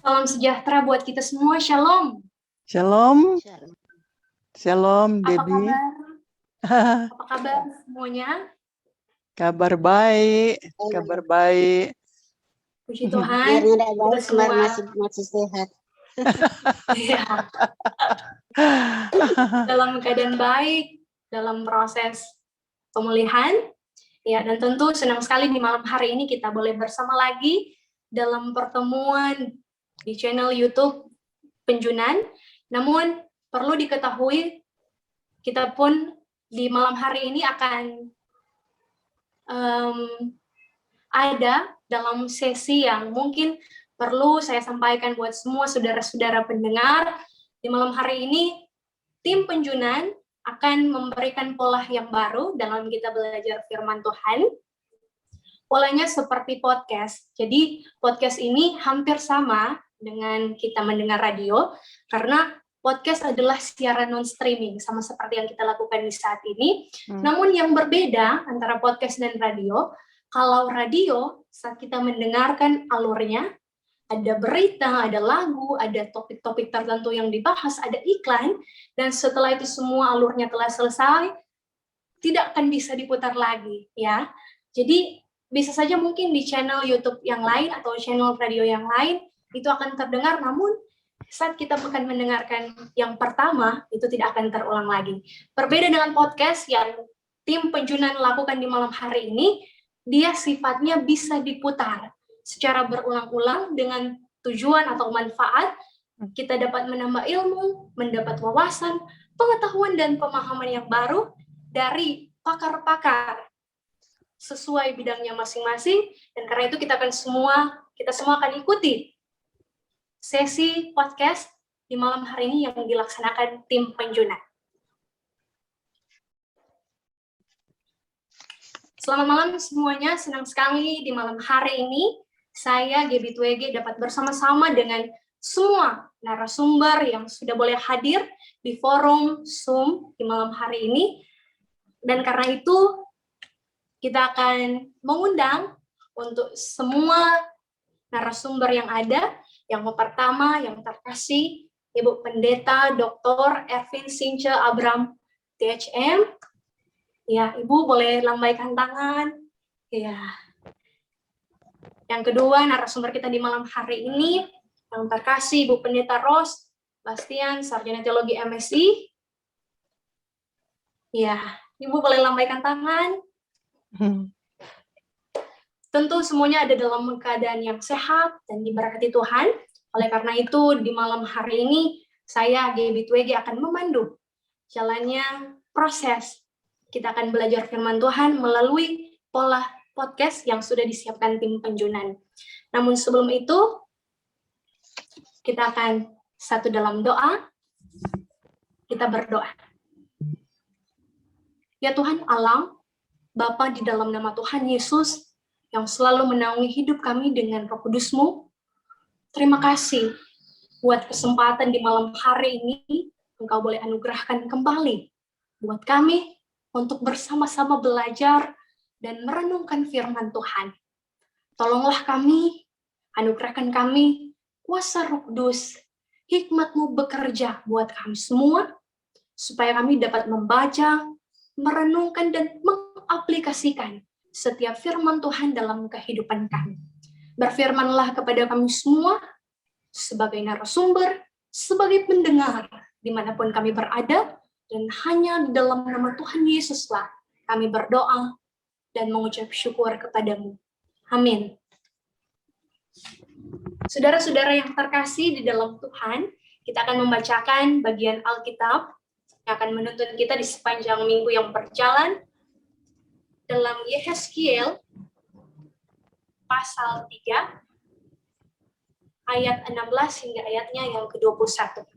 Salam sejahtera buat kita semua. Shalom. Shalom, Shalom. shalom, Apa Debbie. kabar? Apa kabar semuanya? Kabar baik, kabar baik. Puji Biar Tuhan. nggak Kita baik, semua masih sehat. ya, dalam keadaan baik, dalam proses pemulihan. Ya, dan tentu senang sekali di malam hari ini kita boleh bersama lagi dalam pertemuan di channel YouTube Penjunan. Namun perlu diketahui kita pun di malam hari ini akan ada dalam sesi yang mungkin perlu saya sampaikan buat semua saudara-saudara pendengar. Di malam hari ini tim Penjunan akan memberikan pola yang baru dalam kita belajar firman Tuhan. Polanya seperti podcast. Jadi podcast ini hampir sama dengan kita mendengar radio, karena podcast adalah siaran non-streaming, sama seperti yang kita lakukan di saat ini. Namun yang berbeda antara podcast dan radio, kalau radio saat kita mendengarkan alurnya, ada berita, ada lagu, ada topik-topik tertentu yang dibahas, ada iklan, dan setelah itu semua alurnya telah selesai, tidak akan bisa diputar lagi, ya. Jadi bisa saja mungkin di channel YouTube yang lain atau channel radio yang lain itu akan terdengar, namun saat kita akan mendengarkan yang pertama itu tidak akan terulang lagi. Berbeda dengan podcast yang tim Penjunan lakukan di malam hari ini, dia sifatnya bisa diputar secara berulang-ulang dengan tujuan atau manfaat. Kita dapat menambah ilmu, mendapat wawasan, pengetahuan dan pemahaman yang baru dari pakar-pakar sesuai bidangnya masing-masing, dan karena itu kita semua akan ikuti sesi podcast di malam hari ini yang dilaksanakan tim Penjunan. Selamat malam semuanya, senang sekali di malam hari ini saya, Gaby Twege, dapat bersama-sama dengan semua narasumber yang sudah boleh hadir di forum Zoom di malam hari ini. Dan karena itu, kita akan mengundang untuk semua narasumber yang ada. Yang pertama, yang terkasih, Ibu Pendeta Dr. Ervin Sinche Abram, THM. Ya, Ibu boleh lambaikan tangan. Ya. Yang kedua, narasumber kita di malam hari ini, yang terkasih Ibu Pendeta Ros Bastian, Sarjana Teologi MSI. Ya, Ibu boleh lambaikan tangan. Tentu semuanya ada dalam keadaan yang sehat dan diberkati Tuhan. Oleh karena itu, di malam hari ini, saya, Gaby Twege, akan memandu jalannya proses. Kita akan belajar firman Tuhan melalui pola podcast yang sudah disiapkan tim Penjunan. Namun sebelum itu, kita akan satu dalam doa. Kita berdoa. Ya Tuhan Allah, Bapa di dalam nama Tuhan Yesus, yang selalu menaungi hidup kami dengan Roh Kudus-Mu, terima kasih buat kesempatan di malam hari ini, Engkau boleh anugerahkan kembali buat kami untuk bersama-sama belajar dan merenungkan firman Tuhan. Tolonglah kami, anugerahkan kami, kuasa Roh Kudus, hikmat-Mu bekerja buat kami semua, supaya kami dapat membaca, merenungkan, dan mengaplikasikan setiap firman Tuhan dalam kehidupan kami. Berfirmanlah kepada kami semua, sebagai narasumber, sebagai pendengar, dimanapun kami berada, dan hanya dalam nama Tuhan Yesuslah kami berdoa dan mengucap syukur kepadamu. Amin. Saudara-saudara yang terkasih di dalam Tuhan, kita akan membacakan bagian Alkitab yang akan menuntun kita di sepanjang minggu yang berjalan dalam Yehezkiel pasal 3 ayat 16 hingga ayatnya yang ke-21.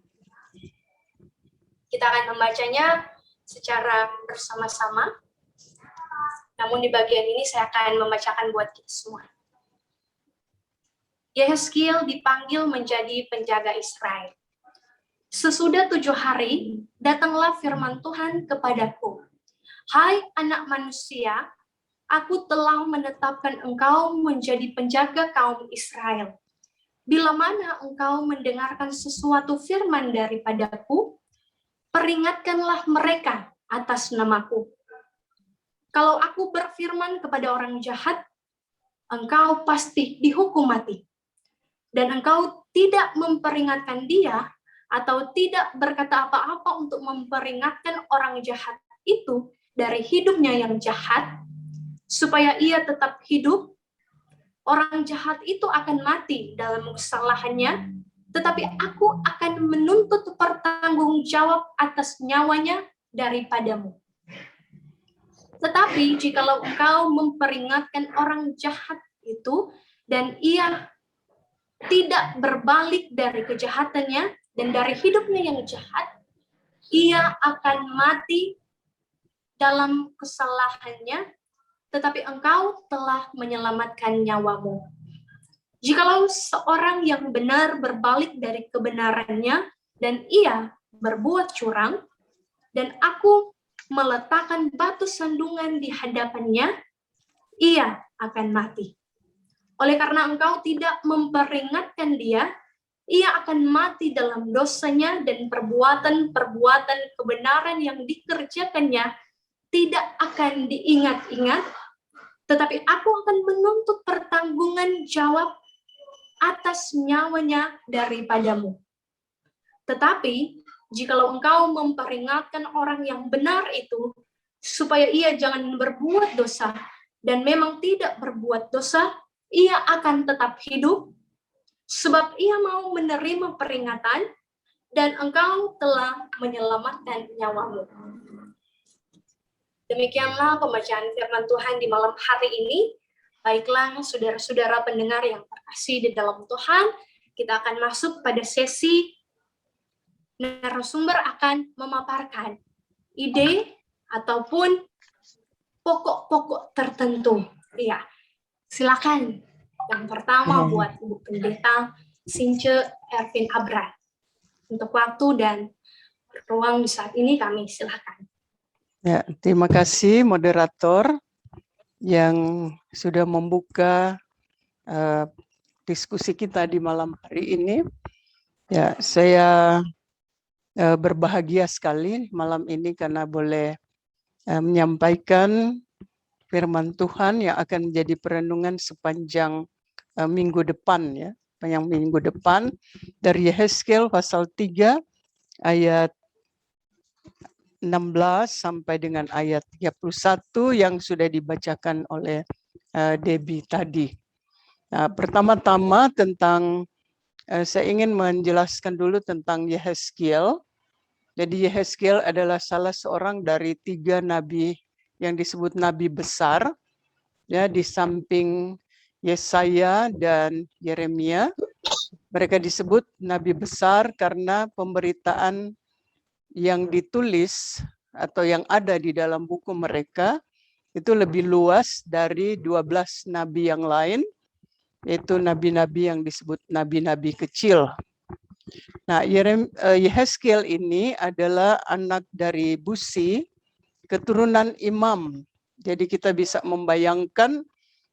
Kita akan membacanya secara bersama-sama. Namun di bagian ini saya akan membacakan buat kita semua. Yehezkiel dipanggil menjadi penjaga Israel. Sesudah 7 hari, datanglah firman Tuhan kepadaku. Hai anak manusia, aku telah menetapkan engkau menjadi penjaga kaum Israel. bila mana engkau mendengarkan sesuatu firman daripadaku, peringatkanlah mereka atas namaku. Kalau aku berfirman kepada orang jahat, engkau pasti dihukum mati. Dan engkau tidak memperingatkan dia, atau tidak berkata apa-apa untuk memperingatkan orang jahat itu dari hidupnya yang jahat, supaya ia tetap hidup, orang jahat itu akan mati dalam kesalahannya, tetapi aku akan menuntut pertanggungjawab atas nyawanya daripadamu. Tetapi jikalau engkau memperingatkan orang jahat itu, dan ia tidak berbalik dari kejahatannya dan dari hidupnya yang jahat, ia akan mati dalam kesalahannya, tetapi engkau telah menyelamatkan nyawamu. Jikalau seorang yang benar berbalik dari kebenarannya dan ia berbuat curang, dan aku meletakkan batu sandungan di hadapannya, ia akan mati. Oleh karena engkau tidak memperingatkan dia, ia akan mati dalam dosanya, dan perbuatan-perbuatan kebenaran yang dikerjakannya tidak akan diingat-ingat, tetapi aku akan menuntut pertanggungan jawab atas nyawanya daripadamu. Tetapi jikalau engkau memperingatkan orang yang benar itu, supaya ia jangan berbuat dosa, dan memang tidak berbuat dosa, ia akan tetap hidup, sebab ia mau menerima peringatan, dan engkau telah menyelamatkan nyawamu. Demikianlah pembacaan firman Tuhan di malam hari ini. Baiklah, saudara-saudara pendengar yang terkasih di dalam Tuhan, kita akan masuk pada sesi narasumber akan memaparkan ide ataupun pokok-pokok tertentu. Ya, silakan. Yang pertama buat Ibu Pendeta Since Ervin Abra. Untuk waktu dan ruang di saat ini kami silakan. Ya, terima kasih moderator yang sudah membuka diskusi kita di malam hari ini. Ya, saya berbahagia sekali malam ini karena boleh menyampaikan firman Tuhan yang akan menjadi perenungan sepanjang minggu depan, ya, sepanjang minggu depan dari Yehezkiel pasal 3 ayat 16 sampai dengan ayat 31 yang sudah dibacakan oleh Debbie tadi. Nah, pertama-tama tentang saya ingin menjelaskan dulu tentang Yehezkiel. Jadi Yehezkiel adalah salah seorang dari 3 nabi yang disebut nabi besar, ya, di samping Yesaya dan Yeremia. Mereka disebut nabi besar karena pemberitaan yang ditulis atau yang ada di dalam buku mereka itu lebih luas dari 12 nabi yang lain, yaitu nabi-nabi yang disebut nabi-nabi kecil. Nah, Yehezkiel ini adalah anak dari Busi, keturunan imam. Jadi kita bisa membayangkan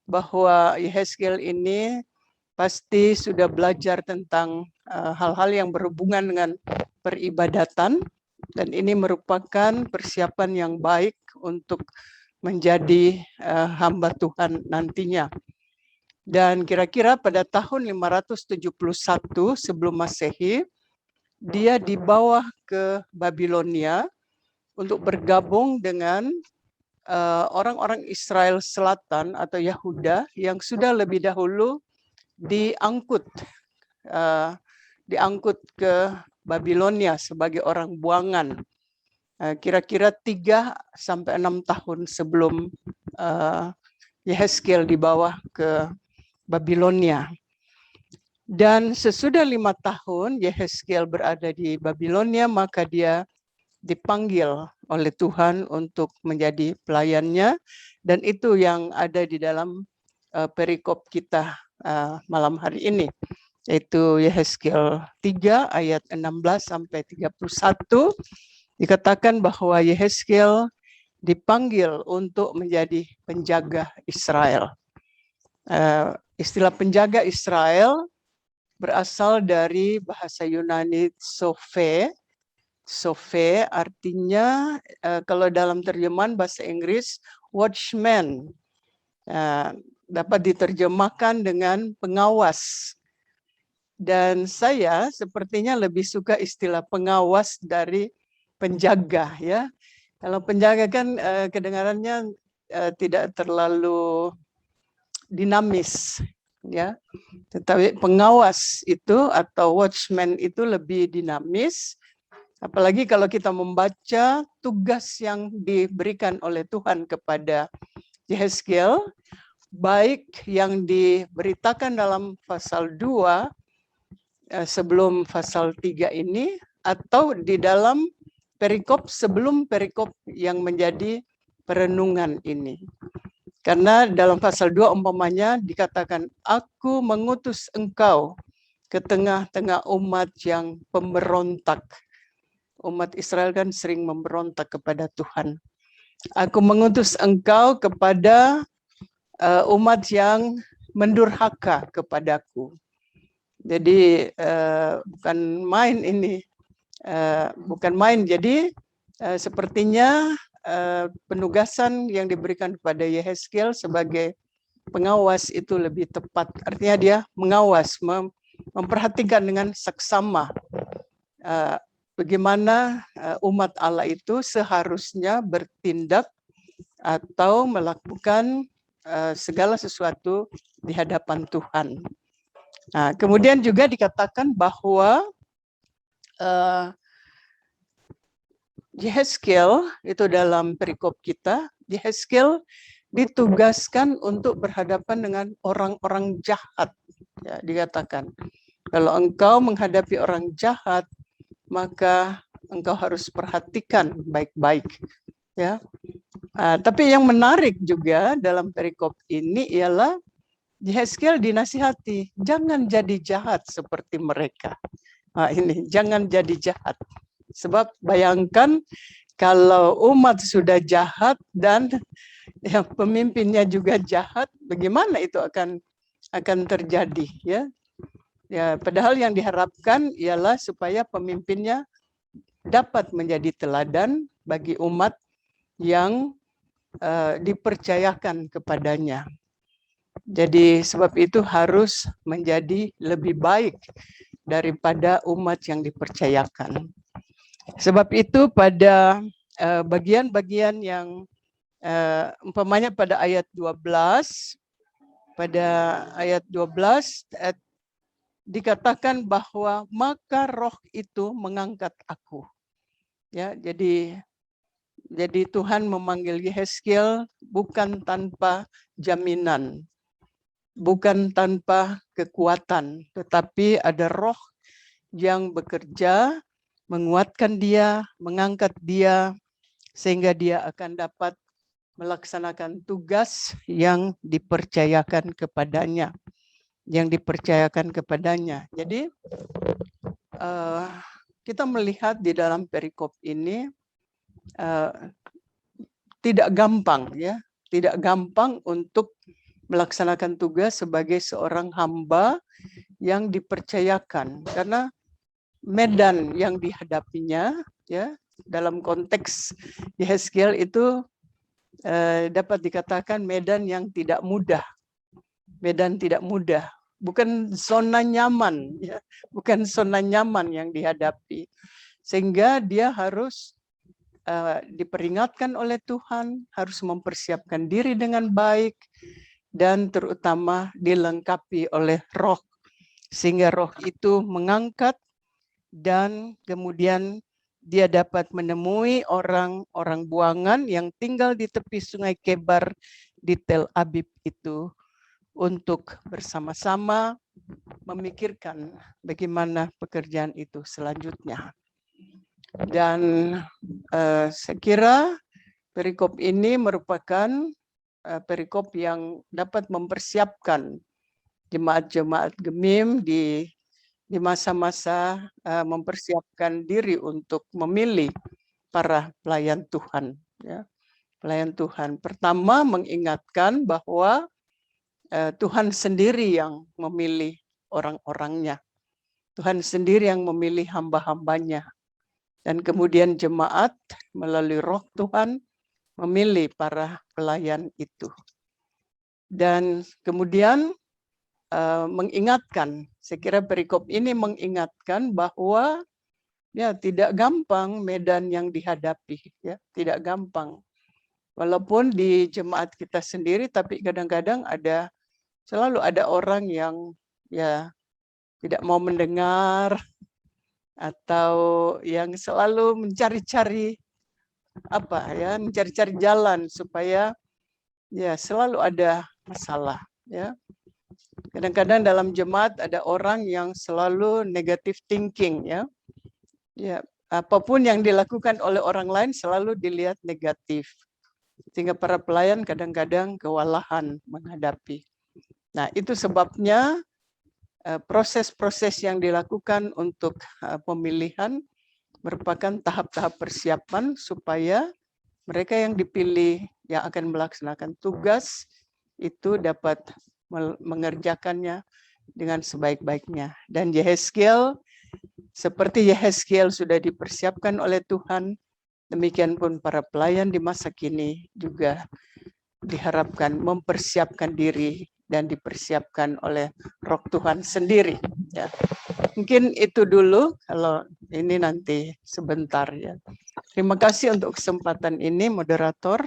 bahwa Yehezkiel ini pasti sudah belajar tentang hal-hal yang berhubungan dengan peribadatan, dan ini merupakan persiapan yang baik untuk menjadi hamba Tuhan nantinya. Dan kira-kira pada tahun 571 sebelum Masehi, dia dibawa ke Babilonia untuk bergabung dengan orang-orang Israel Selatan atau Yahuda yang sudah lebih dahulu diangkut ke Babilonia sebagai orang buangan. Kira-kira 3 sampai 6 tahun sebelum Yehezkiel dibawa ke Babilonia. Dan sesudah 5 tahun Yehezkiel berada di Babilonia, maka dia dipanggil oleh Tuhan untuk menjadi pelayannya, dan itu yang ada di dalam perikop kita malam hari ini, yaitu Yehezkiel 3 ayat 16 sampai 31. Dikatakan bahwa Yehezkiel dipanggil untuk menjadi penjaga Israel. Istilah penjaga Israel berasal dari bahasa Yunani Sophe. Sophe artinya kalau dalam terjemahan bahasa Inggris watchman, dapat diterjemahkan dengan pengawas. Dan saya sepertinya lebih suka istilah pengawas dari penjaga, ya. Kalau penjaga kan kedengarannya tidak terlalu dinamis, ya. Tetapi pengawas itu atau watchman itu lebih dinamis. Apalagi kalau kita membaca tugas yang diberikan oleh Tuhan kepada Yehezkiel, baik yang diberitakan dalam pasal 2 sebelum pasal 3 ini, atau di dalam perikop sebelum perikop yang menjadi perenungan ini. Karena dalam pasal 2 umpamanya dikatakan, aku mengutus engkau ke tengah-tengah umat yang pemberontak. Umat Israel kan sering memberontak kepada Tuhan. Aku mengutus engkau kepada umat yang mendurhaka kepadaku. Jadi bukan main ini, bukan main. Jadi sepertinya penugasan yang diberikan kepada Yehezkiel sebagai pengawas itu lebih tepat. Artinya dia mengawas, memperhatikan dengan seksama bagaimana umat Allah itu seharusnya bertindak atau melakukan segala sesuatu di hadapan Tuhan. Nah, kemudian juga dikatakan bahwa Yehezkiel itu dalam perikop kita, Yehezkiel ditugaskan untuk berhadapan dengan orang-orang jahat. Ya, dikatakan, kalau engkau menghadapi orang jahat, maka engkau harus perhatikan baik-baik. Ya, tapi yang menarik juga dalam perikop ini ialah Yehezkiel dinasihati, jangan jadi jahat seperti mereka. Ini jangan jadi jahat. Sebab bayangkan kalau umat sudah jahat dan yang pemimpinnya juga jahat, bagaimana itu akan terjadi, ya? Ya, padahal yang diharapkan ialah supaya pemimpinnya dapat menjadi teladan bagi umat yang dipercayakan kepadanya. Jadi sebab itu harus menjadi lebih baik daripada umat yang dipercayakan. Sebab itu pada bagian-bagian yang umpamanya pada ayat 12, dikatakan bahwa maka roh itu mengangkat aku. Ya, jadi Tuhan memanggil Yehezkiel bukan tanpa jaminan, bukan tanpa kekuatan, tetapi ada roh yang bekerja, menguatkan dia, mengangkat dia, sehingga dia akan dapat melaksanakan tugas yang dipercayakan kepadanya. Jadi kita melihat di dalam perikop ini tidak gampang, ya, tidak gampang untuk melaksanakan tugas sebagai seorang hamba yang dipercayakan, karena medan yang dihadapinya, ya, dalam konteks Yehezkiel itu dapat dikatakan medan yang tidak mudah. Medan tidak mudah, bukan zona nyaman, ya, bukan zona nyaman yang dihadapi, sehingga dia harus diperingatkan oleh Tuhan, harus mempersiapkan diri dengan baik, dan terutama dilengkapi oleh roh, sehingga roh itu mengangkat dan kemudian dia dapat menemui orang-orang buangan yang tinggal di tepi sungai Kebar di Tel Abib itu, untuk bersama-sama memikirkan bagaimana pekerjaan itu selanjutnya. Dan saya kira perikop ini merupakan perikop yang dapat mempersiapkan jemaat-jemaat Gemim di masa-masa mempersiapkan diri untuk memilih para pelayan Tuhan. Ya. Pelayan Tuhan. Pertama, mengingatkan bahwa Tuhan sendiri yang memilih orang-orangnya. Tuhan sendiri yang memilih hamba-hambanya. Dan kemudian jemaat melalui roh Tuhan memilih para pelayan itu. Dan kemudian mengingatkan, saya kira perikop ini mengingatkan bahwa ya tidak gampang medan yang dihadapi, ya tidak gampang. Walaupun di jemaat kita sendiri, tapi kadang-kadang selalu ada orang yang ya tidak mau mendengar atau yang selalu mencari-cari mencari-cari jalan supaya ya selalu ada masalah, ya. Kadang-kadang dalam jemaat ada orang yang selalu negative thinking, ya. Ya, apapun yang dilakukan oleh orang lain selalu dilihat negatif. Sehingga para pelayan kadang-kadang kewalahan menghadapi. Nah, itu sebabnya proses-proses yang dilakukan untuk pemilihan merupakan tahap-tahap persiapan supaya mereka yang dipilih yang akan melaksanakan tugas itu dapat mengerjakannya dengan sebaik-baiknya. Dan Yehezkiel, seperti Yehezkiel sudah dipersiapkan oleh Tuhan, demikian pun para pelayan di masa kini juga diharapkan mempersiapkan diri dan dipersiapkan oleh Roh Tuhan sendiri. Ya. Mungkin itu dulu, kalau ini nanti sebentar, ya. Terima kasih untuk kesempatan ini, moderator.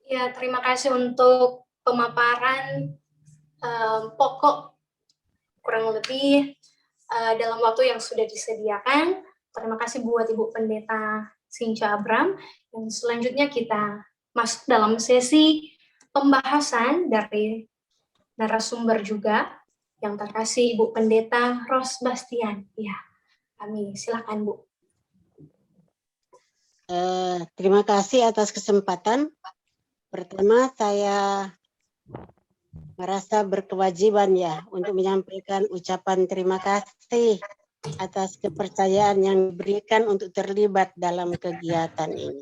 Ya, terima kasih untuk pemaparan pokok kurang lebih dalam waktu yang sudah disediakan. Terima kasih buat Ibu Pendeta Sinca Abram. Dan selanjutnya kita masuk dalam sesi pembahasan dari narasumber juga yang terkasih Ibu Pendeta Ros Bastian. Ya, kami silakan Bu. Terima kasih atas kesempatan. Pertama, saya merasa berkewajiban ya untuk menyampaikan ucapan terima kasih atas kepercayaan yang diberikan untuk terlibat dalam kegiatan ini.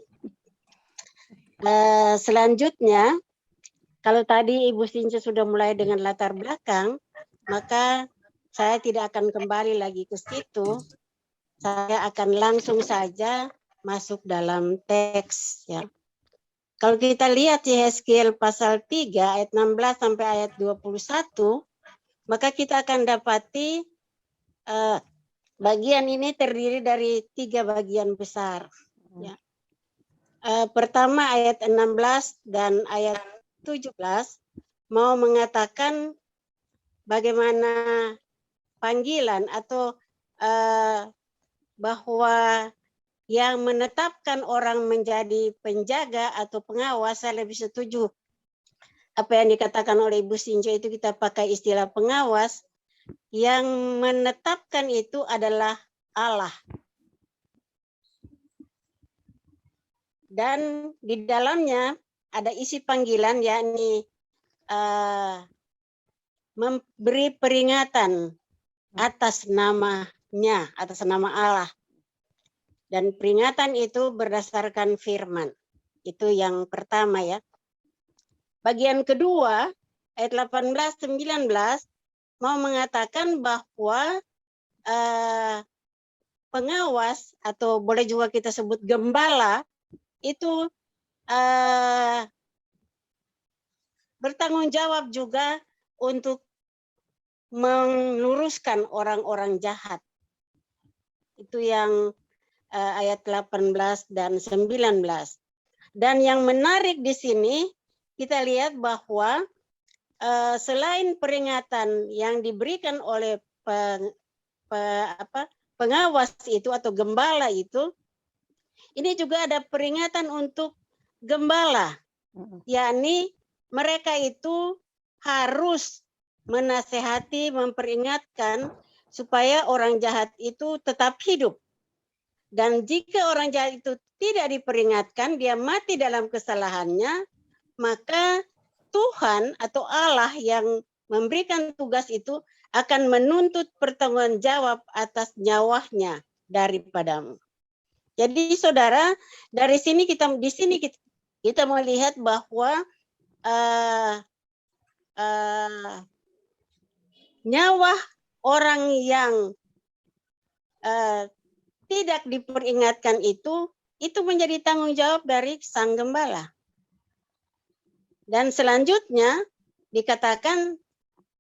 Selanjutnya, kalau tadi Ibu Sinca sudah mulai dengan latar belakang, maka saya tidak akan kembali lagi ke situ. Saya akan langsung saja masuk dalam teks ya. Kalau kita lihat Yehezkiel pasal 3 ayat 16 sampai ayat 21, maka kita akan dapati bagian ini terdiri dari 3 bagian besar. Ya. Pertama ayat 16 dan ayat 17 mau mengatakan bagaimana panggilan atau bahwa yang menetapkan orang menjadi penjaga atau pengawas. Saya lebih setuju apa yang dikatakan oleh Ibu Sinca, itu kita pakai istilah pengawas. Yang menetapkan itu adalah Allah. Dan di dalamnya ada isi panggilan, yakni memberi peringatan atas namanya, atas nama Allah. Dan peringatan itu berdasarkan firman. Itu yang pertama ya. Bagian kedua, ayat 18-19 mau mengatakan bahwa pengawas atau boleh juga kita sebut gembala itu bertanggung jawab juga untuk meluruskan orang-orang jahat. Itu yang ayat 18 dan 19. Dan yang menarik di sini kita lihat bahwa selain peringatan yang diberikan oleh pengawas itu atau gembala itu, ini juga ada peringatan untuk gembala, yakni mereka itu harus menasehati, memperingatkan supaya orang jahat itu tetap hidup. Dan jika orang jahat itu tidak diperingatkan, dia mati dalam kesalahannya, maka Tuhan atau Allah yang memberikan tugas itu akan menuntut pertanggungjawab atas nyawanya daripadamu. Jadi saudara, dari sini kita melihat bahwa nyawa orang yang tidak diperingatkan itu menjadi tanggung jawab dari sang gembala. Dan selanjutnya dikatakan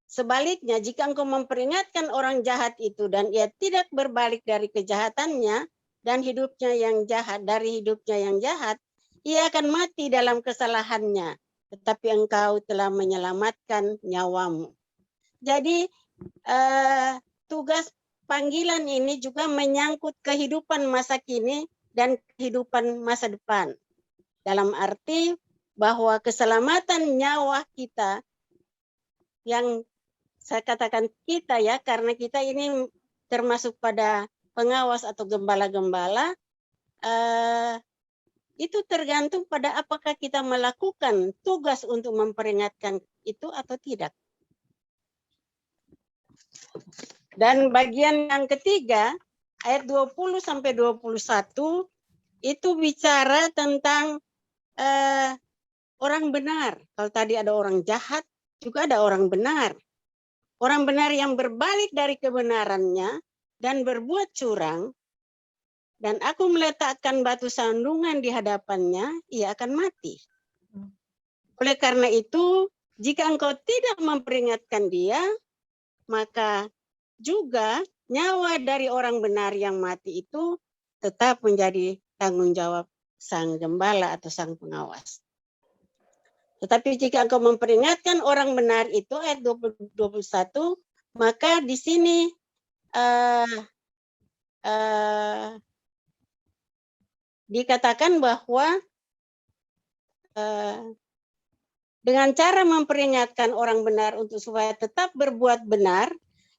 sebaliknya, jika engkau memperingatkan orang jahat itu dan ia tidak berbalik dari kejahatannya dan hidupnya yang jahat, ia akan mati dalam kesalahannya, tetapi engkau telah menyelamatkan nyawamu. Jadi tugas panggilan ini juga menyangkut kehidupan masa kini dan kehidupan masa depan. Dalam arti bahwa keselamatan nyawa kita, yang saya katakan kita ya, karena kita ini termasuk pada pengawas atau gembala-gembala, itu tergantung pada apakah kita melakukan tugas untuk memperingatkan itu atau tidak. Dan bagian yang ketiga, ayat 20 sampai 21 itu bicara tentang orang benar. Kalau tadi ada orang jahat, juga ada orang benar. Orang benar yang berbalik dari kebenarannya dan berbuat curang, dan aku meletakkan batu sandungan di hadapannya, ia akan mati. Oleh karena itu, jika engkau tidak memperingatkan dia, maka juga nyawa dari orang benar yang mati itu tetap menjadi tanggung jawab sang gembala atau sang pengawas. Tetapi jika engkau memperingatkan orang benar itu, ayat 21, maka di sini dikatakan bahwa dengan cara memperingatkan orang benar untuk supaya tetap berbuat benar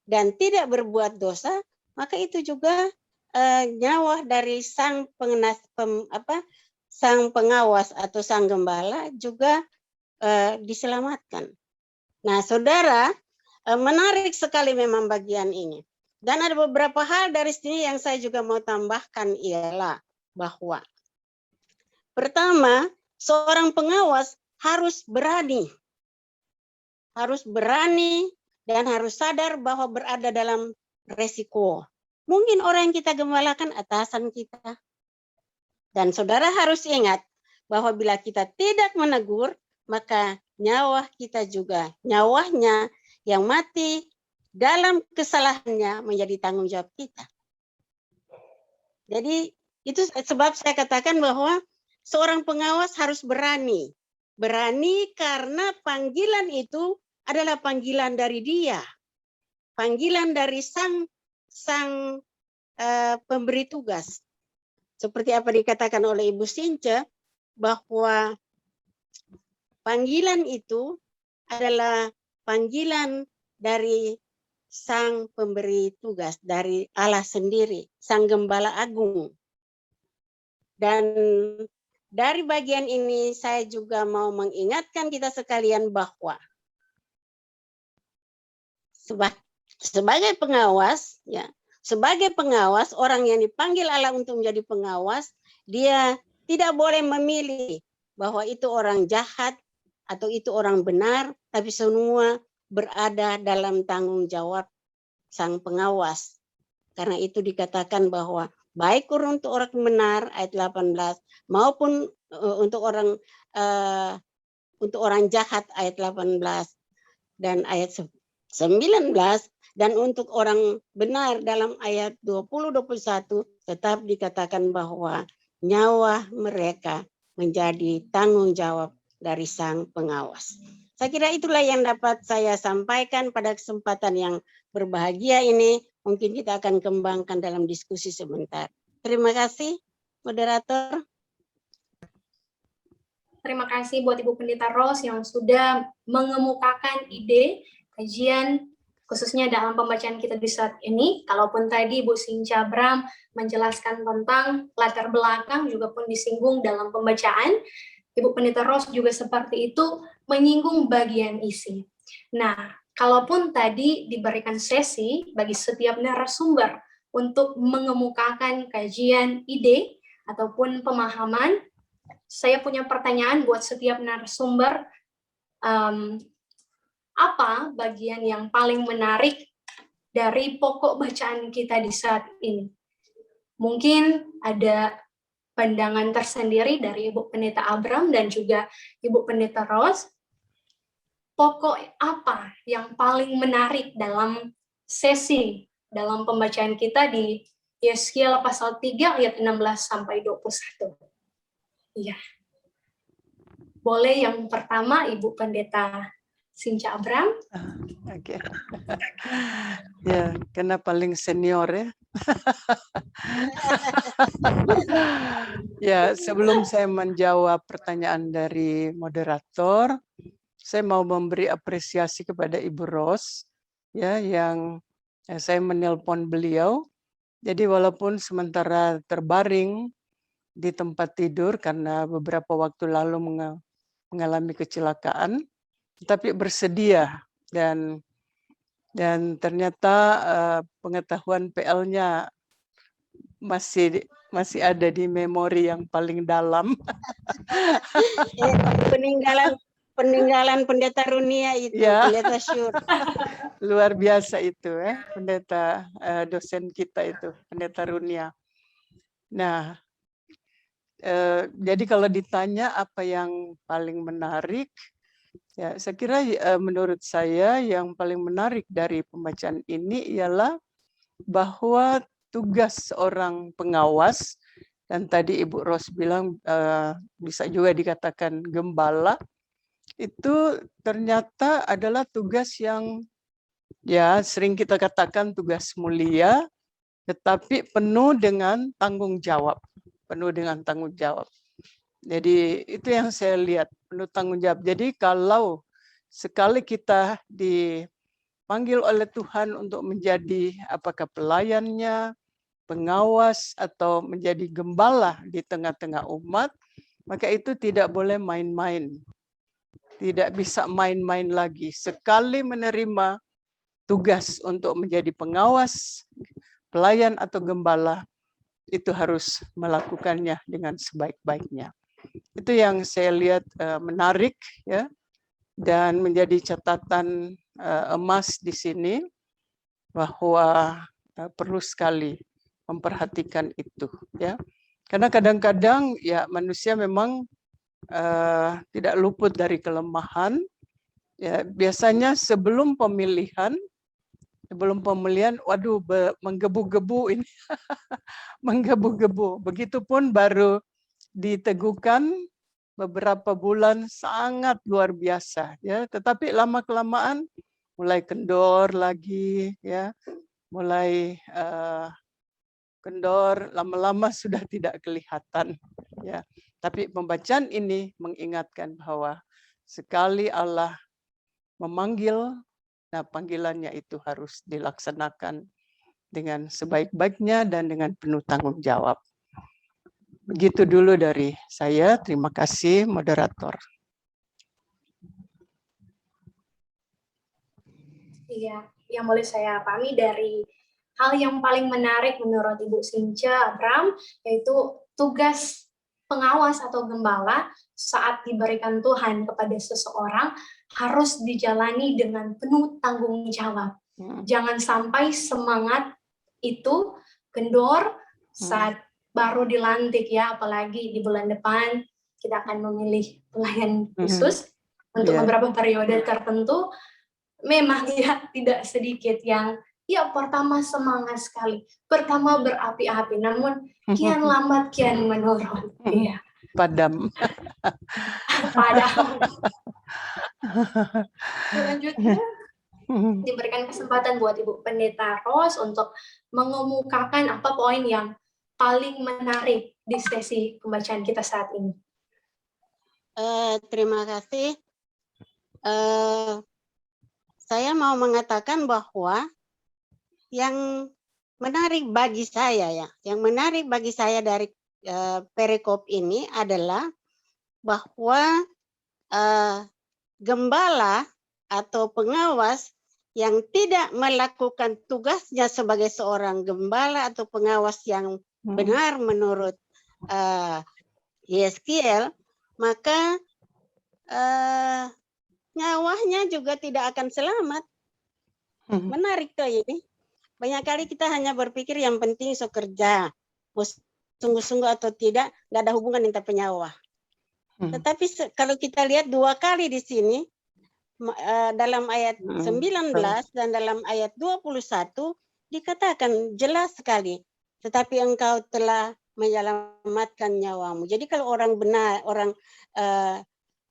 dan tidak berbuat dosa, maka itu juga nyawa dari sang pengawas atau sang gembala juga diselamatkan. Nah, saudara, menarik sekali memang bagian ini. Dan ada beberapa hal dari sini yang saya juga mau tambahkan, ialah bahwa pertama, seorang pengawas harus berani dan harus sadar bahwa berada dalam resiko. Mungkin orang yang kita gembalakan atasan kita. Dan saudara harus ingat bahwa bila kita tidak menegur, maka nyawa kita juga, nyawanya yang mati dalam kesalahannya menjadi tanggung jawab kita. Jadi itu sebab saya katakan bahwa seorang pengawas harus berani. Berani karena panggilan itu adalah panggilan dari dia. Panggilan dari sang pemberi tugas. Seperti apa dikatakan oleh Ibu Sinca, bahwa panggilan itu adalah panggilan dari sang pemberi tugas, dari Allah sendiri, sang gembala agung. Dan dari bagian ini saya juga mau mengingatkan kita sekalian bahwa sebagai pengawas, ya, sebagai pengawas, orang yang dipanggil Allah untuk menjadi pengawas, dia tidak boleh memilih bahwa itu orang jahat atau itu orang benar, tapi semua berada dalam tanggung jawab sang pengawas. Karena itu dikatakan bahwa baik untuk orang benar ayat 18 maupun untuk orang jahat ayat 18 dan ayat 19, dan untuk orang benar dalam ayat 20-21 tetap dikatakan bahwa nyawa mereka menjadi tanggung jawab dari sang pengawas. Saya kira itulah yang dapat saya sampaikan pada kesempatan yang berbahagia ini. Mungkin kita akan kembangkan dalam diskusi sebentar. Terima kasih, moderator. Terima kasih buat Ibu Pendeta Ros yang sudah mengemukakan ide kajian khususnya dalam pembacaan kita di saat ini. Kalaupun tadi Bu Sinca Bram menjelaskan tentang latar belakang juga pun disinggung dalam pembacaan, Ibu Pendeta Ros juga seperti itu menyinggung bagian isi. Nah, kalaupun tadi diberikan sesi bagi setiap narasumber untuk mengemukakan kajian ide ataupun pemahaman, saya punya pertanyaan buat setiap narasumber. apa bagian yang paling menarik dari pokok bacaan kita di saat ini? Mungkin ada pandangan tersendiri dari Ibu Pendeta Abram dan juga Ibu Pendeta Rose. Pokok apa yang paling menarik dalam sesi dalam pembacaan kita di Yeskiel pasal 3 ayat 16 sampai 21? Iya. Boleh yang pertama Ibu Pendeta Sinca Abram. Oke. Ya, karena paling senior ya. Ya, sebelum saya menjawab pertanyaan dari moderator, saya mau memberi apresiasi kepada Ibu Ros, ya, yang saya menelpon beliau. Jadi walaupun sementara terbaring di tempat tidur karena beberapa waktu lalu mengalami kecelakaan, tapi bersedia dan ternyata pengetahuan PL-nya masih ada di memori yang paling dalam. peninggalan Pendeta Runia itu, Ya. Pendeta Syur. Luar biasa itu pendeta dosen kita itu, Pendeta Runia. Nah, jadi kalau ditanya apa yang paling menarik, ya saya kira menurut saya yang paling menarik dari pembacaan ini ialah bahwa tugas seorang pengawas, dan tadi Ibu Ros bilang bisa juga dikatakan gembala, itu ternyata adalah tugas yang ya sering kita katakan tugas mulia, tetapi penuh dengan tanggung jawab. Penuh dengan tanggung jawab. Jadi itu yang saya lihat, penuh tanggung jawab. Jadi kalau sekali kita dipanggil oleh Tuhan untuk menjadi apakah pelayannya, pengawas, atau menjadi gembala di tengah-tengah umat, maka itu tidak boleh main-main. Tidak bisa main-main lagi. Sekali menerima tugas untuk menjadi pengawas, pelayan atau gembala, itu harus melakukannya dengan sebaik-baiknya. Itu yang saya lihat menarik ya, dan menjadi catatan emas di sini bahwa perlu sekali memperhatikan itu ya. Karena kadang-kadang ya manusia memang tidak luput dari kelemahan. Ya, biasanya sebelum pemilihan, waduh menggebu-gebu ini, menggebu-gebu. Begitupun baru diteguhkan beberapa bulan sangat luar biasa, ya. Tetapi lama kelamaan mulai kendor lagi, ya, mulai kendor, lama-lama sudah tidak kelihatan, ya. Tapi pembacaan ini mengingatkan bahwa sekali Allah memanggil, nah panggilannya itu harus dilaksanakan dengan sebaik-baiknya dan dengan penuh tanggung jawab. Begitu dulu dari saya. Terima kasih, moderator. Iya, yang boleh saya pahami dari hal yang paling menarik menurut Ibu Sinca Abram, yaitu tugas pengawas atau gembala saat diberikan Tuhan kepada seseorang harus dijalani dengan penuh tanggung jawab. Jangan sampai semangat itu kendor saat baru dilantik ya, apalagi di bulan depan kita akan memilih pelayan khusus untuk beberapa periode tertentu. Memang ya tidak sedikit yang ya pertama semangat sekali, pertama berapi-api, namun kian lambat kian menurun. Iya. Padam. Padam. Selanjutnya diberikan kesempatan buat Ibu Pendeta Ros untuk mengemukakan apa poin yang paling menarik di sesi pembacaan kita saat ini. Terima kasih. Saya mau mengatakan bahwa yang menarik bagi saya dari perikop ini adalah bahwa gembala atau pengawas yang tidak melakukan tugasnya sebagai seorang gembala atau pengawas yang benar menurut Yeskiel, maka nyawanya juga tidak akan selamat. Menarik tuh ini. Banyak kali kita hanya berpikir yang penting so kerja, mau sungguh-sungguh atau tidak, nggak ada hubungan dengan penyawa. Tetapi kalau kita lihat 2 kali di sini, dalam ayat 19 dan dalam ayat 21, dikatakan jelas sekali, tetapi engkau telah menyelamatkan nyawamu. Jadi kalau orang benar,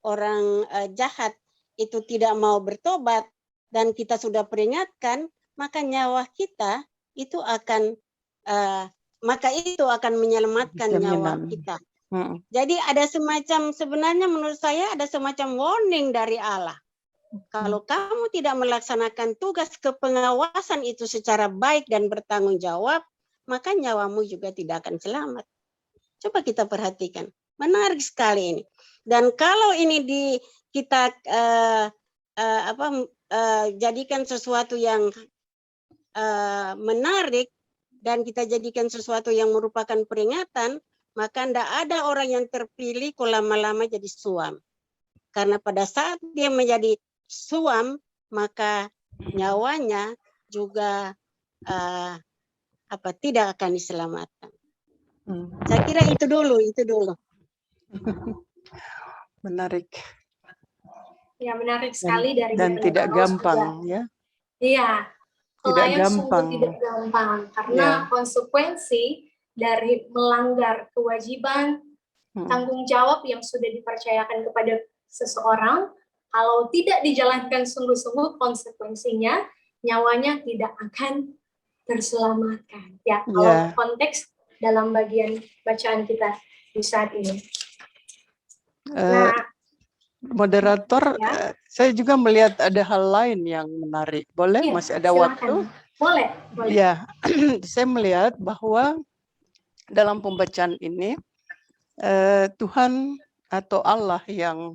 orang jahat itu tidak mau bertobat, dan kita sudah peringatkan, maka nyawa kita itu akan menyelamatkan nyawa kita. Jadi ada semacam, sebenarnya menurut saya ada semacam warning dari Allah. Kalau kamu tidak melaksanakan tugas kepengawasan itu secara baik dan bertanggung jawab, maka nyawamu juga tidak akan selamat. Coba kita perhatikan, menarik sekali ini. Dan kalau ini kita jadikan sesuatu yang menarik dan kita jadikan sesuatu yang merupakan peringatan, maka tidak ada orang yang terpilih kok lama-lama jadi suam. Karena pada saat dia menjadi suam, maka nyawanya juga tidak akan diselamatkan. Saya kira itu dulu. Menarik. Ya, menarik sekali dari dan tidak gampang juga. Ya. Iya. Tidak gampang. Tidak gampang karena konsekuensi dari melanggar kewajiban tanggung jawab yang sudah dipercayakan kepada seseorang, kalau tidak dijalankan sungguh-sungguh, konsekuensinya nyawanya tidak akan terselamatkan. Ya, kalau konteks dalam bagian bacaan kita di saat ini. Moderator, saya juga melihat ada hal lain yang menarik. Boleh? Masih ada waktu? Boleh. Ya, saya melihat bahwa dalam pembacaan ini Tuhan atau Allah yang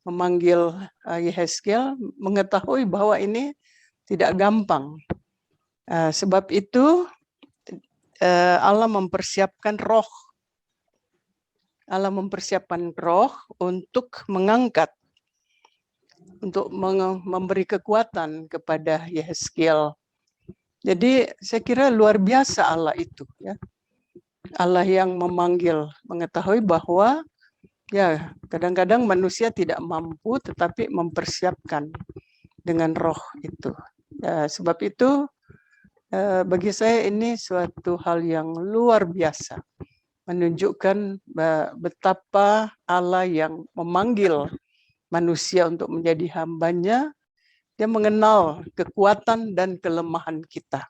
memanggil Yehezkiel mengetahui bahwa ini tidak gampang. Sebab itu Allah mempersiapkan roh. Allah mempersiapkan roh untuk mengangkat, untuk memberi kekuatan kepada Yehezkiel. Jadi saya kira luar biasa Allah itu, ya. Allah yang memanggil, mengetahui bahwa ya kadang-kadang manusia tidak mampu, tetapi mempersiapkan dengan roh itu. Sebab itu bagi saya ini suatu hal yang luar biasa, menunjukkan betapa Allah yang memanggil manusia untuk menjadi hambanya. Dia mengenal kekuatan dan kelemahan kita.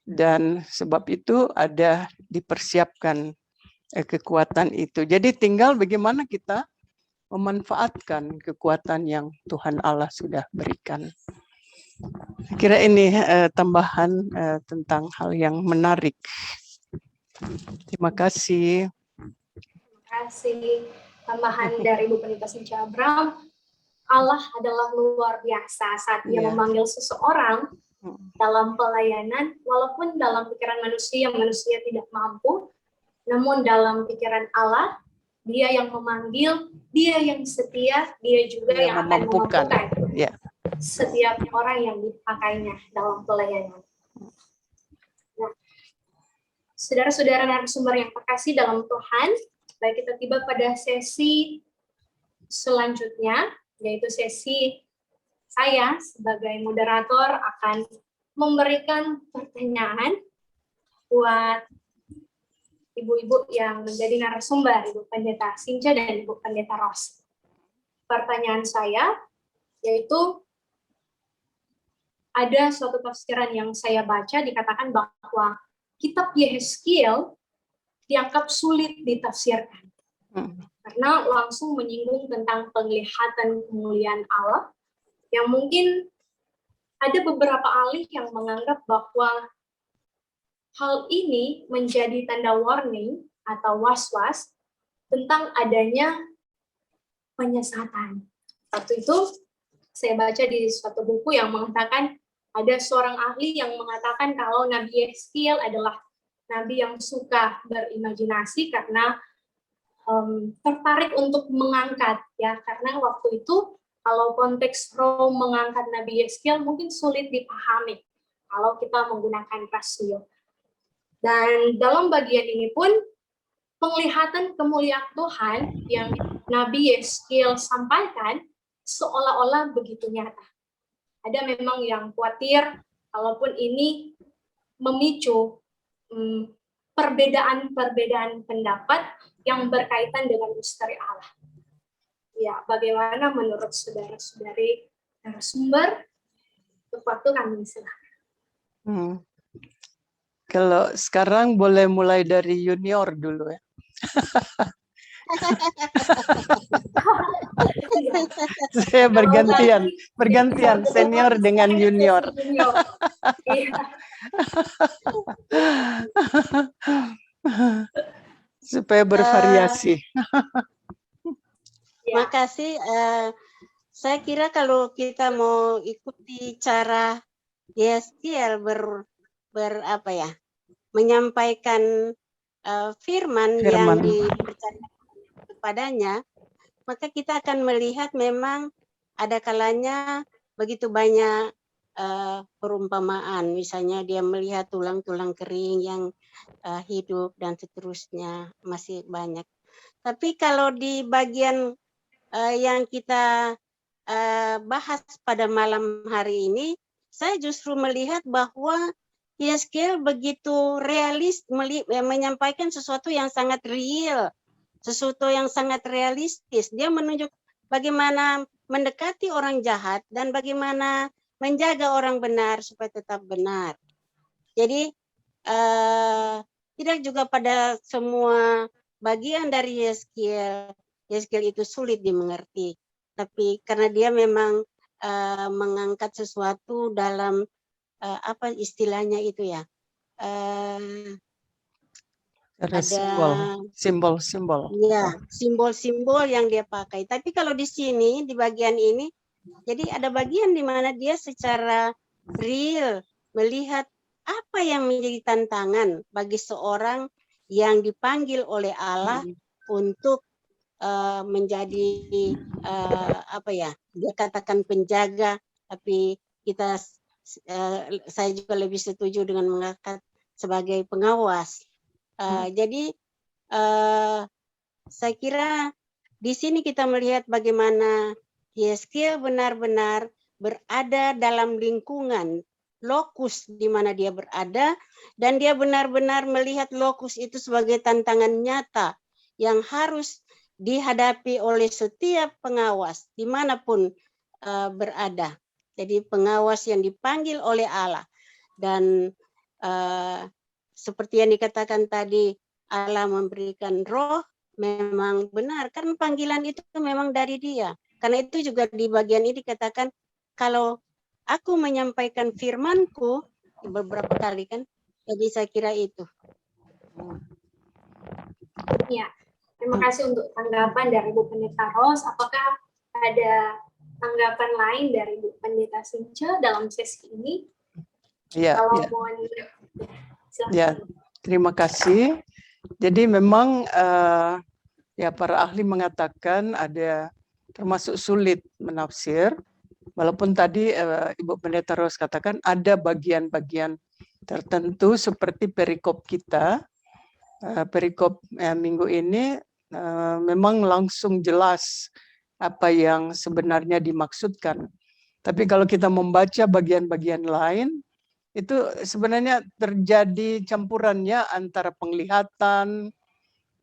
Dan sebab itu ada dipersiapkan kekuatan itu. Jadi tinggal bagaimana kita memanfaatkan kekuatan yang Tuhan Allah sudah berikan. Kira ini tambahan tentang hal yang menarik. Terima kasih. Terima kasih. Tambahan dari Ibu Pendeta Sinca Abram, Allah adalah luar biasa saat Dia memanggil seseorang dalam pelayanan, walaupun dalam pikiran manusia tidak mampu, namun dalam pikiran Allah, Dia yang memanggil, Dia yang setia, Dia juga yang akan memampukan setiap orang yang dipakainya dalam pelayanan. Nah, saudara-saudara narasumber yang terkasih dalam Tuhan, baik kita tiba pada sesi selanjutnya, yaitu sesi saya sebagai moderator akan memberikan pertanyaan buat ibu-ibu yang menjadi narasumber, Ibu Pendeta Sinca dan Ibu Pendeta Ros. Pertanyaan saya yaitu ada suatu tafsiran yang saya baca dikatakan bahwa kitab Yehezkiel dianggap sulit ditafsirkan. Karena langsung menyinggung tentang penglihatan kemuliaan Allah, yang mungkin ada beberapa ahli yang menganggap bahwa hal ini menjadi tanda warning atau was-was tentang adanya penyesatan. Waktu itu saya baca di suatu buku yang mengatakan ada seorang ahli yang mengatakan kalau Nabi Yehezkiel adalah nabi yang suka berimajinasi karena tertarik untuk mengangkat, ya, karena waktu itu Kalau konteks roh mengangkat Nabi Yeskiel mungkin sulit dipahami kalau kita menggunakan rasio. Dan dalam bagian ini pun penglihatan kemuliaan Tuhan yang Nabi Yeskiel sampaikan seolah-olah begitu nyata. Ada memang yang khawatir kalaupun ini memicu perbedaan-perbedaan pendapat yang berkaitan dengan misteri Allah. Ya, bagaimana menurut saudara-saudari narasumber? Waktu kami silakan. Kalau sekarang boleh mulai dari junior dulu ya. Saya bergantian senior dengan junior. Supaya bervariasi. Makasih. Saya kira kalau kita mau ikuti cara Yeskiel menyampaikan firman yang dipercayakan kepadanya, maka kita akan melihat memang ada kalanya begitu banyak perumpamaan. Misalnya dia melihat tulang-tulang kering yang hidup dan seterusnya, masih banyak. Tapi kalau di bagian yang kita bahas pada malam hari ini, saya justru melihat bahwa Yeskiel begitu realis menyampaikan sesuatu yang sangat real, sesuatu yang sangat realistis. Dia menunjuk bagaimana mendekati orang jahat dan bagaimana menjaga orang benar supaya tetap benar. Jadi tidak juga pada semua bagian dari Yeskiel itu sulit dimengerti. Tapi karena dia memang mengangkat sesuatu dalam apa istilahnya itu ya, ada simbol-simbol. Ya, simbol-simbol yang dia pakai. Tapi kalau di sini di bagian ini, jadi ada bagian di mana dia secara real melihat apa yang menjadi tantangan bagi seorang yang dipanggil oleh Allah untuk menjadi dia katakan penjaga, tapi saya juga lebih setuju dengan mengangkat sebagai pengawas. Jadi saya kira di sini kita melihat bagaimana Yeskiel benar-benar berada dalam lingkungan lokus di mana dia berada, dan dia benar-benar melihat lokus itu sebagai tantangan nyata yang harus dihadapi oleh setiap pengawas dimanapun berada. Jadi pengawas yang dipanggil oleh Allah, dan seperti yang dikatakan tadi, Allah memberikan roh, memang benar kan panggilan itu memang dari Dia. Karena itu juga di bagian ini dikatakan kalau aku menyampaikan firman-Ku beberapa kali kan. Jadi saya kira itu. Ya. Terima kasih untuk tanggapan dari Bu Pendeta Ros. Apakah ada tanggapan lain dari Bu Pendeta Since dalam sesi ini? Ya, terima kasih. Jadi memang ya para ahli mengatakan ada termasuk sulit menafsir, walaupun tadi Ibu Pendeta Ros katakan ada bagian-bagian tertentu seperti perikop kita. Perikop minggu ini memang langsung jelas apa yang sebenarnya dimaksudkan. Tapi kalau kita membaca bagian-bagian lain, itu sebenarnya terjadi campurannya antara penglihatan,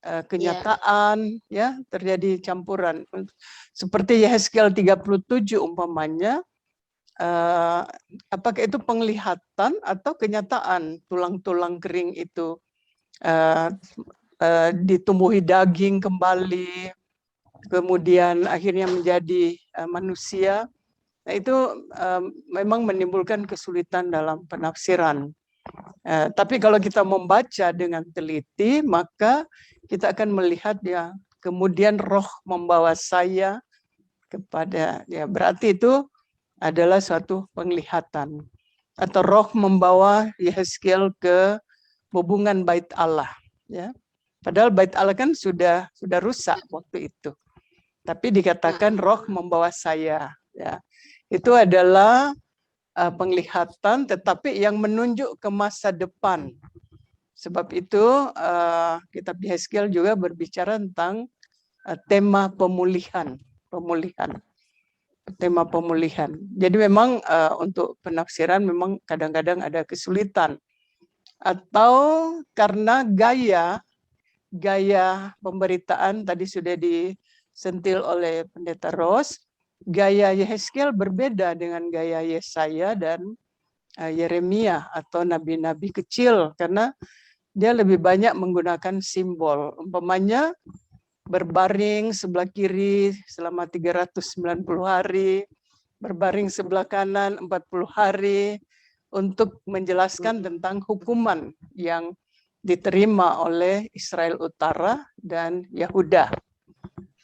kenyataan, ya terjadi campuran. Seperti Yeskiel 37 umpamanya, apakah itu penglihatan atau kenyataan tulang-tulang kering itu ditumbuhi daging kembali, kemudian akhirnya menjadi manusia. Nah, itu memang menimbulkan kesulitan dalam penafsiran. Tapi kalau kita membaca dengan teliti, maka kita akan melihat ya, kemudian roh membawa saya kepada, ya berarti itu adalah suatu penglihatan. Atau roh membawa Yeskiel ke hubungan bait Allah, ya. Padahal bait Allah kan sudah rusak waktu itu. tapi dikatakan roh membawa saya. Ya, itu adalah penglihatan, tetapi yang menunjuk ke masa depan. Sebab itu kitab Yehezkiel juga berbicara tentang tema pemulihan, tema pemulihan. Jadi memang untuk penafsiran memang kadang-kadang ada kesulitan, atau karena gaya pemberitaan tadi sudah disentil oleh Pendeta Ros, gaya Yehezkiel berbeda dengan gaya Yesaya dan Yeremia atau nabi-nabi kecil, karena dia lebih banyak menggunakan simbol. Umpamanya berbaring sebelah kiri selama 390 hari, berbaring sebelah kanan 40 hari, untuk menjelaskan tentang hukuman yang diterima oleh Israel Utara dan Yahuda.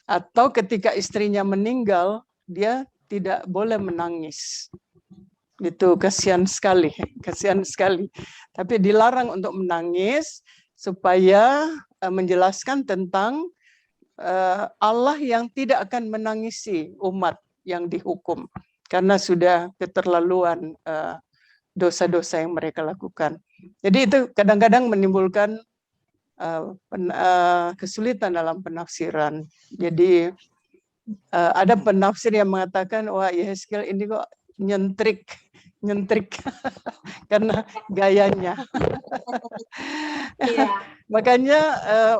Atau ketika istrinya meninggal, dia tidak boleh menangis. Itu kasihan sekali. Tapi dilarang untuk menangis supaya menjelaskan tentang Allah yang tidak akan menangisi umat yang dihukum karena sudah keterlaluan dosa-dosa yang mereka lakukan. Jadi itu kadang-kadang menimbulkan kesulitan dalam penafsiran. Jadi ada penafsir yang mengatakan, wah Yehezkiel ini kok nyentrik karena gayanya. Makanya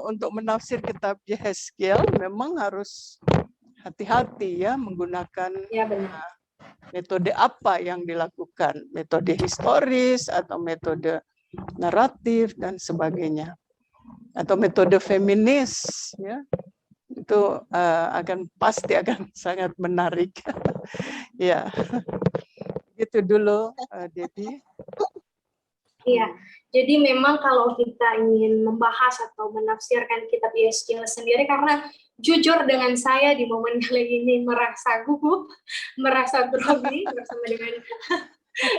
untuk menafsir kitab Yehezkiel memang harus hati-hati ya, menggunakan metode apa yang dilakukan, metode historis atau metode naratif dan sebagainya, atau metode feminis ya. Itu pasti akan sangat menarik. Ya. Itu dulu, Debbie. Iya, jadi memang kalau kita ingin membahas atau menafsirkan kitab Yehezkiel sendiri, karena jujur dengan saya di momen kali ini merasa gugup, merasa grogi bersama dengan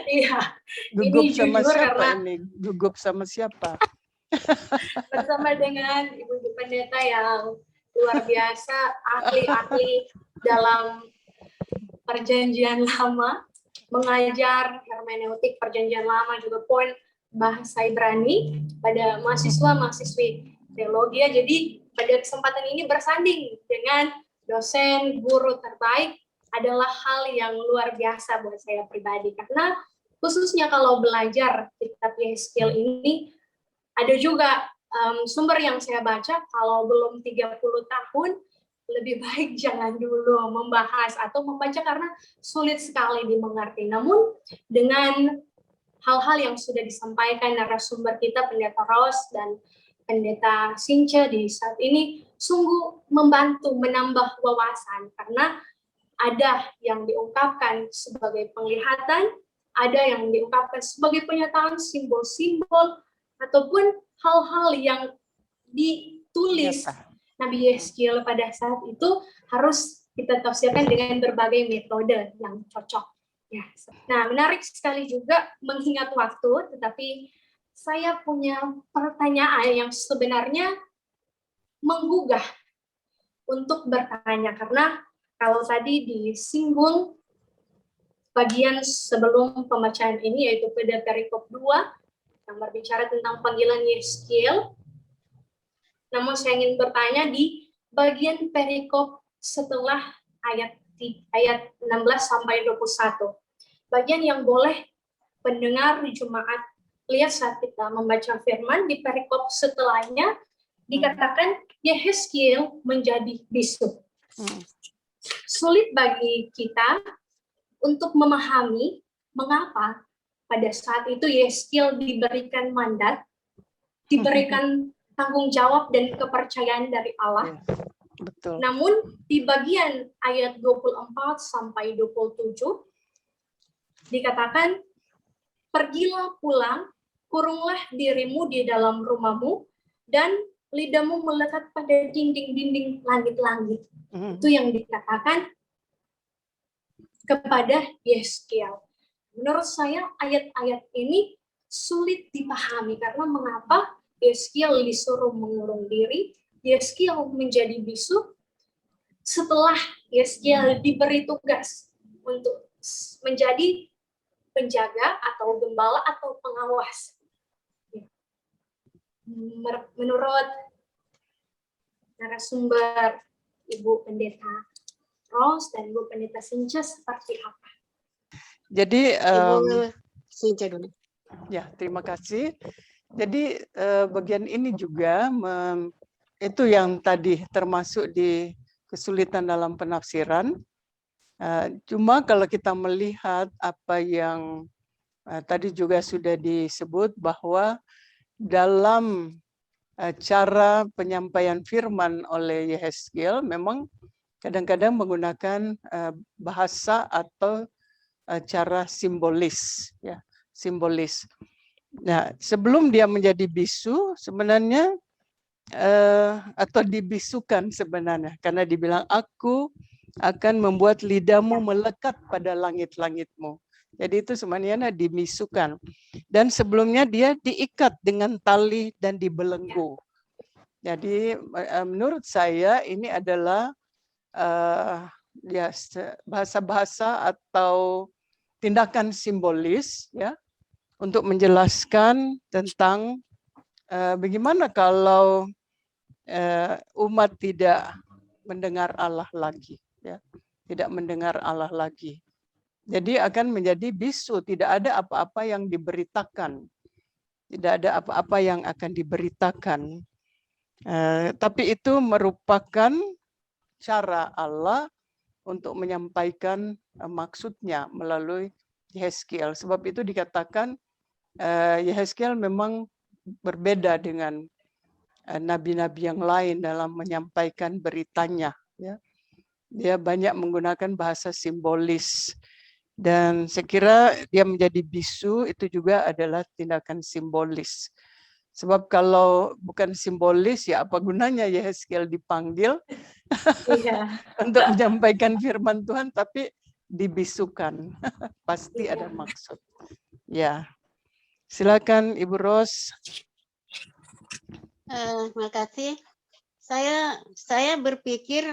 iya. Gugup ini sama jujur siapa karena ini? Gugup sama siapa? bersama dengan ibu-ibu pendeta yang luar biasa, ahli-ahli dalam perjanjian lama, mengajar hermeneutik perjanjian lama, juga poin bahasa Ibrani pada mahasiswa-mahasiswi teologi. Jadi pada kesempatan ini bersanding dengan dosen, guru terbaik adalah hal yang luar biasa buat saya pribadi, karena khususnya kalau belajar kitab Yehezkiel ini, ada juga sumber yang saya baca, kalau belum 30 tahun, lebih baik jangan dulu membahas atau membaca karena sulit sekali dimengerti. Namun dengan hal-hal yang sudah disampaikan narasumber kita, Pendeta Ros dan Pendeta Sinca di saat ini, sungguh membantu menambah wawasan, karena ada yang diungkapkan sebagai penglihatan, ada yang diungkapkan sebagai penyataan simbol-simbol, ataupun hal-hal yang ditulis Nabi Yehezkiel pada saat itu harus kita tafsirkan dengan berbagai metode yang cocok. Ya. Nah, menarik sekali juga mengingat waktu, tetapi saya punya pertanyaan yang sebenarnya menggugah untuk bertanya, karena kalau tadi disinggung bagian sebelum pembacaan ini, yaitu pada perikop 2, yang berbicara tentang panggilan Yehezkiel. Namun saya ingin bertanya di bagian perikop setelah ayat 16 sampai 21. Bagian yang boleh pendengar di Jemaat lihat saat kita membaca firman, di perikop setelahnya dikatakan Yehezkiel menjadi bisu. Sulit bagi kita untuk memahami mengapa pada saat itu Yehezkiel diberikan mandat, diberikan tanggung jawab dan kepercayaan dari Allah. Betul. Namun di bagian ayat 24 sampai 27 dikatakan, pergilah pulang, kurunglah dirimu di dalam rumahmu, dan lidahmu melekat pada dinding-dinding langit-langit. Itu yang dikatakan kepada Yehezkiel. Menurut saya ayat-ayat ini sulit dipahami, karena mengapa Yehezkiel disuruh mengurung diri, Yehezkiel menjadi bisu, setelah Yeskiel diberi tugas untuk menjadi penjaga atau gembala atau pengawas. Menurut narasumber Ibu Pendeta Rose dan Ibu Pendeta Sinca seperti apa? Jadi Ibu Sinca dulu. ya, terima kasih. Jadi bagian ini juga itu yang tadi termasuk di kesulitan dalam penafsiran. Cuma kalau kita melihat apa yang tadi juga sudah disebut bahwa dalam cara penyampaian firman oleh Yehezkiel memang kadang-kadang menggunakan bahasa atau cara simbolis, ya, simbolis. Nah, sebelum dia menjadi bisu, sebenarnya atau dibisukan sebenarnya, karena dibilang aku akan membuat lidahmu melekat pada langit-langitmu. Jadi itu sebenarnya dibisukan. Dan sebelumnya dia diikat dengan tali dan dibelenggu. Jadi menurut saya ini adalah ya bahasa-bahasa atau tindakan simbolis, ya, untuk menjelaskan tentang bagaimana kalau umat tidak mendengar Allah lagi, ya, tidak mendengar Allah lagi. Jadi akan menjadi bisu, tidak ada apa-apa yang diberitakan, tidak ada apa-apa yang akan diberitakan. Tapi itu merupakan cara Allah untuk menyampaikan maksudnya melalui Yehezkiel. Sebab itu dikatakan Yehezkiel memang berbeda dengan nabi-nabi yang lain dalam menyampaikan beritanya. Ya. Dia banyak menggunakan bahasa simbolis. Dan saya kira dia menjadi bisu itu juga adalah tindakan simbolis. Sebab kalau bukan simbolis, ya apa gunanya Yehezkiel dipanggil untuk menyampaikan firman Tuhan, tapi dibisukan. Pasti ada maksud. Ya, silakan Ibu Ros. Terima kasih. Saya berpikir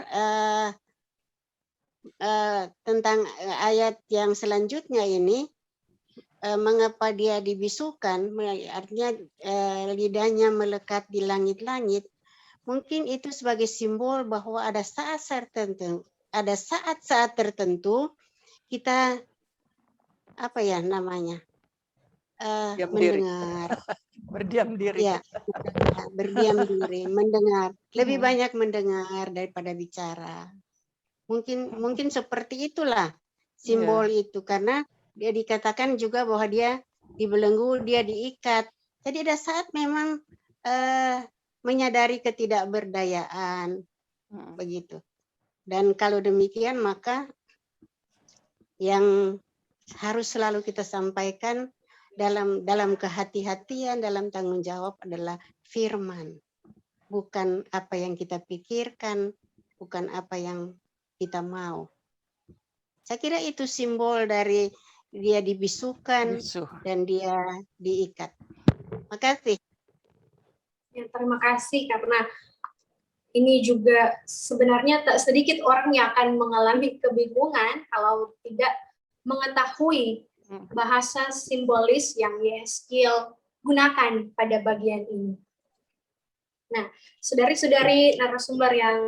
tentang ayat yang selanjutnya ini, mengapa dia dibisukan, artinya lidahnya melekat di langit-langit. Mungkin itu sebagai simbol bahwa ada saat-saat tertentu kita apa ya namanya mendengar, berdiam diri, ya, berdiam diri, mendengar, lebih banyak mendengar daripada bicara. Mungkin seperti itulah simbol itu, karena dia dikatakan juga bahwa dia dibelenggu, dia diikat. Jadi ada saat memang menyadari ketidakberdayaan, begitu. Dan kalau demikian maka yang harus selalu kita sampaikan dalam kehati-hatian, dalam tanggung jawab adalah firman, bukan apa yang kita pikirkan, bukan apa yang kita mau. Saya kira itu simbol dari dia dibisukan dan dia diikat. Makasih. Ya, terima kasih, karena ini juga sebenarnya tak sedikit orang yang akan mengalami kebingungan kalau tidak mengetahui bahasa simbolis yang Yehezkiel gunakan pada bagian ini. Nah, saudari-saudari narasumber yang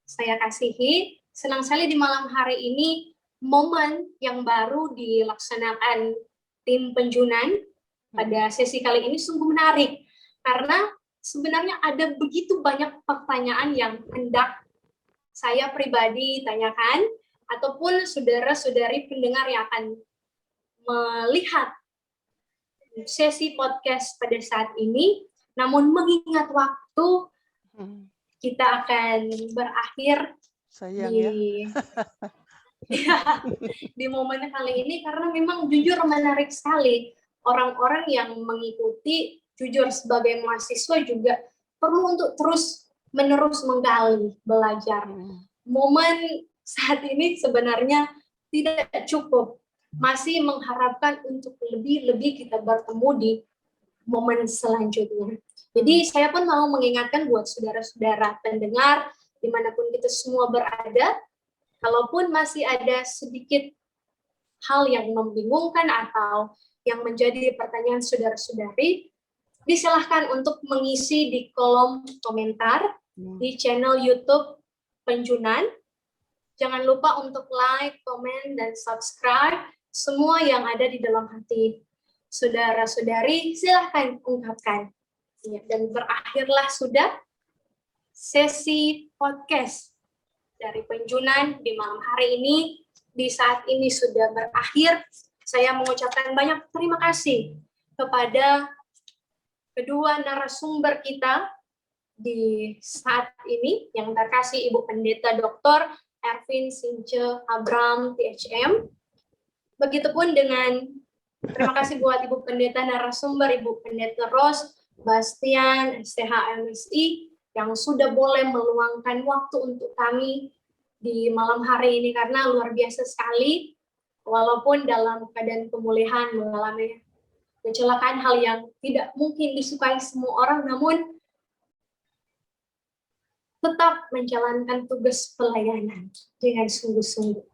saya kasihi, senang sekali di malam hari ini momen yang baru dilaksanakan tim penjunan pada sesi kali ini sungguh menarik, karena sebenarnya ada begitu banyak pertanyaan yang hendak saya pribadi tanyakan, ataupun saudara-saudari pendengar yang akan melihat sesi podcast pada saat ini. Namun mengingat waktu, kita akan berakhir di momen kali ini, karena memang jujur menarik sekali. Orang-orang yang mengikuti, jujur sebagai mahasiswa juga perlu untuk terus-menerus menggali, belajar. Momen saat ini sebenarnya tidak cukup, masih mengharapkan untuk lebih kita bertemu di momen selanjutnya. Jadi saya pun mau mengingatkan buat saudara-saudara pendengar dimanapun kita semua berada. Kalaupun masih ada sedikit hal yang membingungkan atau yang menjadi pertanyaan saudara-saudari, disilahkan untuk mengisi di kolom komentar di channel YouTube Penjunan. Jangan lupa untuk like, komen, dan subscribe semua yang ada di dalam hati saudara-saudari, silahkan ungkapkan. Ya, dan berakhirlah sudah sesi podcast dari Penjunan di malam hari ini. Di saat ini sudah berakhir. Saya mengucapkan banyak terima kasih kepada kedua narasumber kita di saat ini, yang terkasih Ibu Pendeta Dr. Ervin Sinche Abraham, THM. Begitupun dengan terima kasih buat Ibu Pendeta narasumber, Ibu Pendeta Ros Bastian, STH MSI, yang sudah boleh meluangkan waktu untuk kami di malam hari ini, karena luar biasa sekali, walaupun dalam keadaan pemulihan mengalami kecelakaan, hal yang tidak mungkin disukai semua orang, namun tetap menjalankan tugas pelayanan dengan sungguh-sungguh.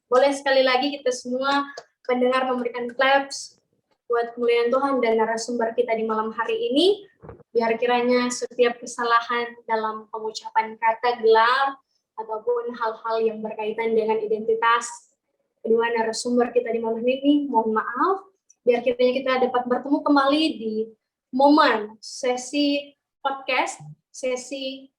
Boleh sekali lagi kita semua pendengar memberikan claps buat kemuliaan Tuhan dan narasumber kita di malam hari ini, biar kiranya setiap kesalahan dalam pengucapan kata, gelar, ataupun hal-hal yang berkaitan dengan identitas kedua narasumber kita di malam ini, mohon maaf, biar kiranya kita dapat bertemu kembali di momen sesi podcast, sesi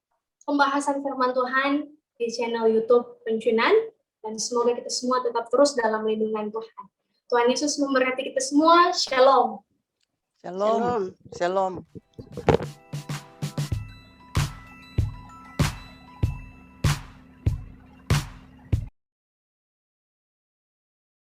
pembahasan firman Tuhan di channel YouTube Penjunan, dan semoga kita semua tetap terus dalam lindungan Tuhan. Tuhan Yesus memberkati kita semua. Shalom. Shalom. Shalom.